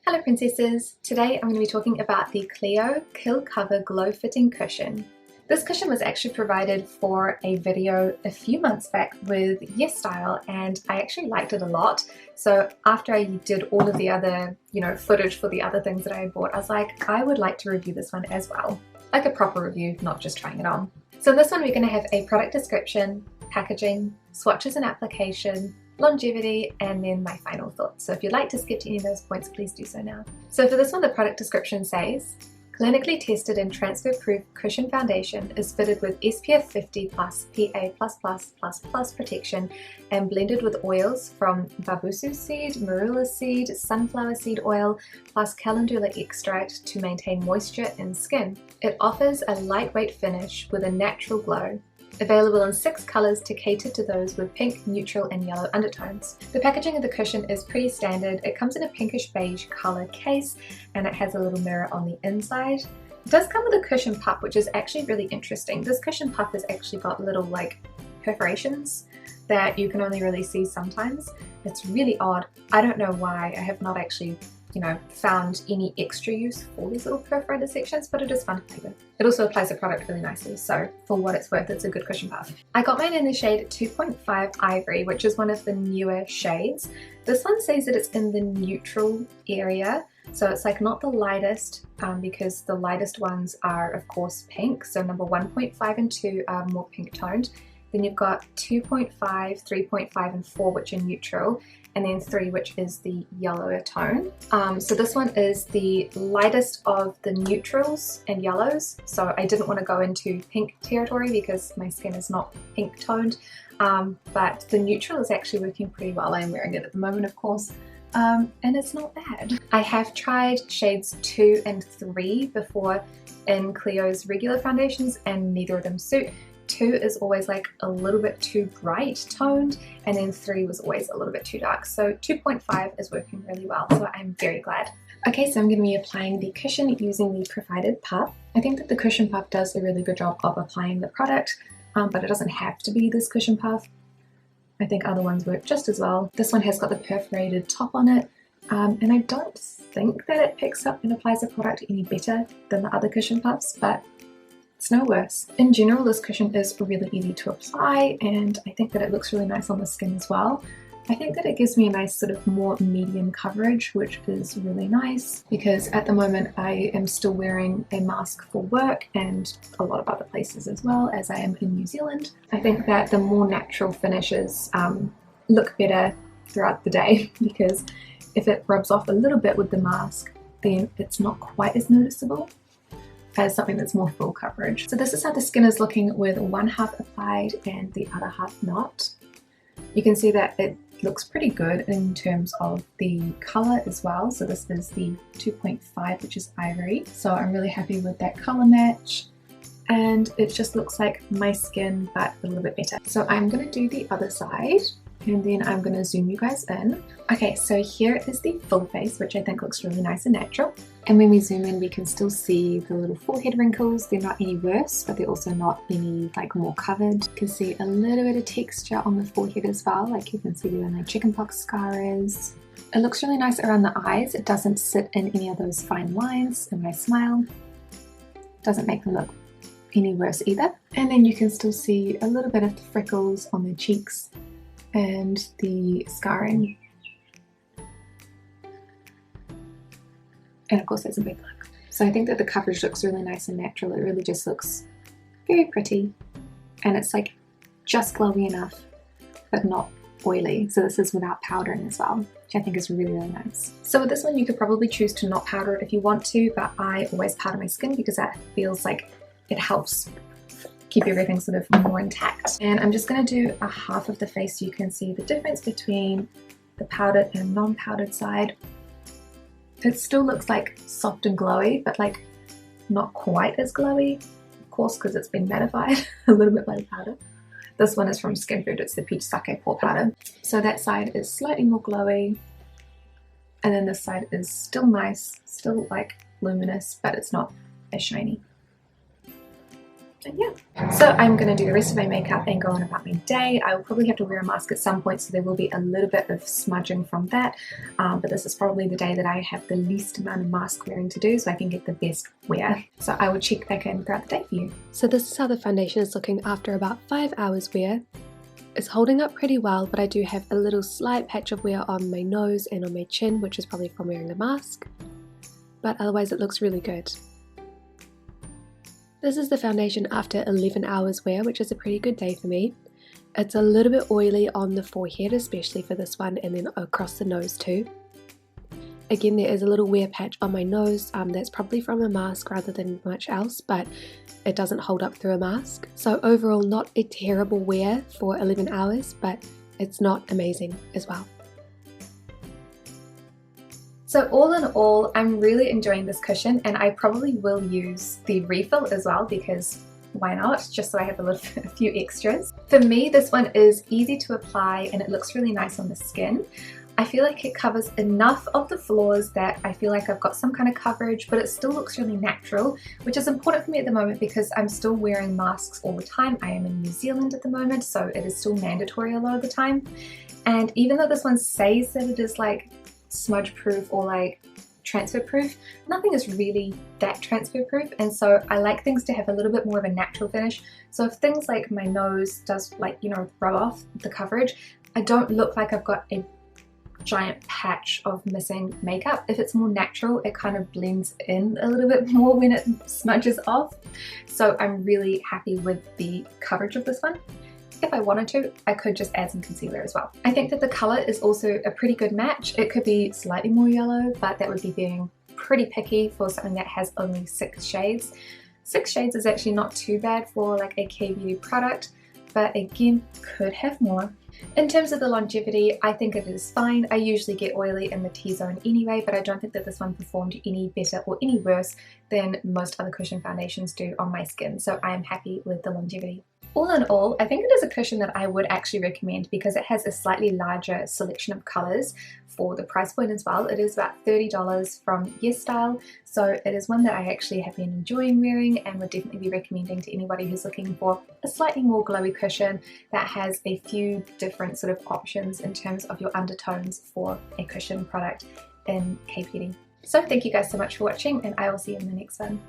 Hello princesses! Today I'm going to be talking about the Clio Kill Cover Glow Fitting Cushion. This cushion was actually provided for a video a few months back with Yes Style, and I actually liked it a lot. So after I did all of the other, footage for the other things that I had bought, I was like, I would like to review this one as well. Like a proper review, not just trying it on. So in this one we're going to have a product description, packaging, swatches and application, longevity, and then my final thoughts. So if you'd like to skip to any of those points, please do so now. So for this one, the product description says, clinically tested and transfer-proof cushion foundation is fitted with SPF 50 plus PA++++ protection and blended with oils from babusu seed, marula seed, sunflower seed oil, plus calendula extract to maintain moisture in skin. It offers a lightweight finish with a natural glow. Available in 6 colours to cater to those with pink, neutral and yellow undertones. The packaging of the cushion is pretty standard. It comes in a pinkish beige colour case and it has a little mirror on the inside. It does come with a cushion puff, which is actually really interesting. This cushion puff has actually got little perforations that you can only really see sometimes. It's really odd. I don't know why. I have not actually found any extra use for these little perforated sections, but it is fun to play with. It also applies the product really nicely, so for what it's worth, it's a good cushion puff. I got mine in the shade 2.5 Ivory, which is one of the newer shades. This one says that it's in the neutral area, so it's not the lightest, because the lightest ones are of course pink, so number 1.5 and 2 are more pink toned. Then you've got 2.5, 3.5 and 4 which are neutral, and then 3 which is the yellower tone. So this one is the lightest of the neutrals and yellows, so I didn't want to go into pink territory because my skin is not pink toned, but the neutral is actually working pretty well. I'm wearing it at the moment, of course, and it's not bad. I have tried shades 2 and 3 before in Clio's regular foundations and neither of them suit. 2 is always a little bit too bright toned, and then 3 was always a little bit too dark. So 2.5 is working really well, so I'm very glad. Okay, so I'm going to be applying the cushion using the provided puff. I think that the cushion puff does a really good job of applying the product, but it doesn't have to be this cushion puff. I think other ones work just as well. This one has got the perforated top on it, and I don't think that it picks up and applies the product any better than the other cushion puffs, but it's no worse. In general, this cushion is really easy to apply, and I think that it looks really nice on the skin as well. I think that it gives me a nice sort of more medium coverage, which is really nice because at the moment I am still wearing a mask for work and a lot of other places as well, as I am in New Zealand. I think that the more natural finishes look better throughout the day because if it rubs off a little bit with the mask, then it's not quite as noticeable as something that's more full coverage. So this is how the skin is looking with one half applied and the other half not. You can see that it looks pretty good in terms of the color as well. So this is the 2.5, which is Ivory. So I'm really happy with that color match. And it just looks like my skin, but a little bit better. So I'm gonna do the other side, and then I'm going to zoom you guys in. Okay, so here is the full face, which I think looks really nice and natural. And when we zoom in, we can still see the little forehead wrinkles. They're not any worse, but they're also not any more covered. You can see a little bit of texture on the forehead as well, you can see where my chickenpox scar is. It looks really nice around the eyes. It doesn't sit in any of those fine lines, and when I smile, it doesn't make them look any worse either. And then you can still see a little bit of freckles on the cheeks and the scarring, and of course there's a big look. So I think that the coverage looks really nice and natural. It really just looks very pretty, and it's just glowy enough but not oily. So this is without powdering as well, which I think is really nice. So with this one you could probably choose to not powder it if you want to, but I always powder my skin because that feels like it helps keep everything sort of more intact. And I'm just going to do a half of the face so you can see the difference between the powdered and non-powdered side. It still looks soft and glowy, but not quite as glowy, of course, because it's been mattified a little bit by the powder. This one is from Skin Food, it's the Peach Sake Pore Powder. So that side is slightly more glowy, and then this side is still nice, still luminous, but it's not as shiny. And yeah, so I'm going to do the rest of my makeup and go on about my day. I will probably have to wear a mask at some point, so there will be a little bit of smudging from that, but this is probably the day that I have the least amount of mask wearing to do, so I can get the best wear. So I will check back in throughout the day for you. So this is how the foundation is looking after about 5 hours wear. It's holding up pretty well, but I do have a little slight patch of wear on my nose and on my chin, which is probably from wearing the mask, but otherwise it looks really good. This is the foundation after 11 hours wear, which is a pretty good day for me. It's a little bit oily on the forehead, especially for this one, and then across the nose too. Again, there is a little wear patch on my nose, that's probably from a mask rather than much else, but it doesn't hold up through a mask. So overall, not a terrible wear for 11 hours, but it's not amazing as well. So all in all, I'm really enjoying this cushion, and I probably will use the refill as well, because why not, just so I have a few extras. For me, this one is easy to apply and it looks really nice on the skin. I feel like it covers enough of the flaws that I feel like I've got some kind of coverage, but it still looks really natural, which is important for me at the moment because I'm still wearing masks all the time. I am in New Zealand at the moment, so it is still mandatory a lot of the time. And even though this one says that it is like smudge proof or like transfer proof, nothing is really that transfer proof, and so I like things to have a little bit more of a natural finish. So if things like my nose does, like, you know, throw off the coverage, I don't look like I've got a giant patch of missing makeup. If it's more natural, it kind of blends in a little bit more when it smudges off. So I'm really happy with the coverage of this one. If I wanted to, I could just add some concealer as well. I think that the colour is also a pretty good match. It could be slightly more yellow, but that would be being pretty picky for something that has only 6 shades. 6 shades is actually not too bad for like a Kbeauty product, but again, could have more. In terms of the longevity, I think it is fine. I usually get oily in the T-zone anyway, but I don't think that this one performed any better or any worse than most other cushion foundations do on my skin, so I am happy with the longevity. All in all, I think it is a cushion that I would actually recommend because it has a slightly larger selection of colours for the price point as well. It is about $30 from YesStyle, so it is one that I actually have been enjoying wearing and would definitely be recommending to anybody who's looking for a slightly more glowy cushion that has a few different sort of options in terms of your undertones for a cushion product in Kbeauty. So thank you guys so much for watching, and I will see you in the next one.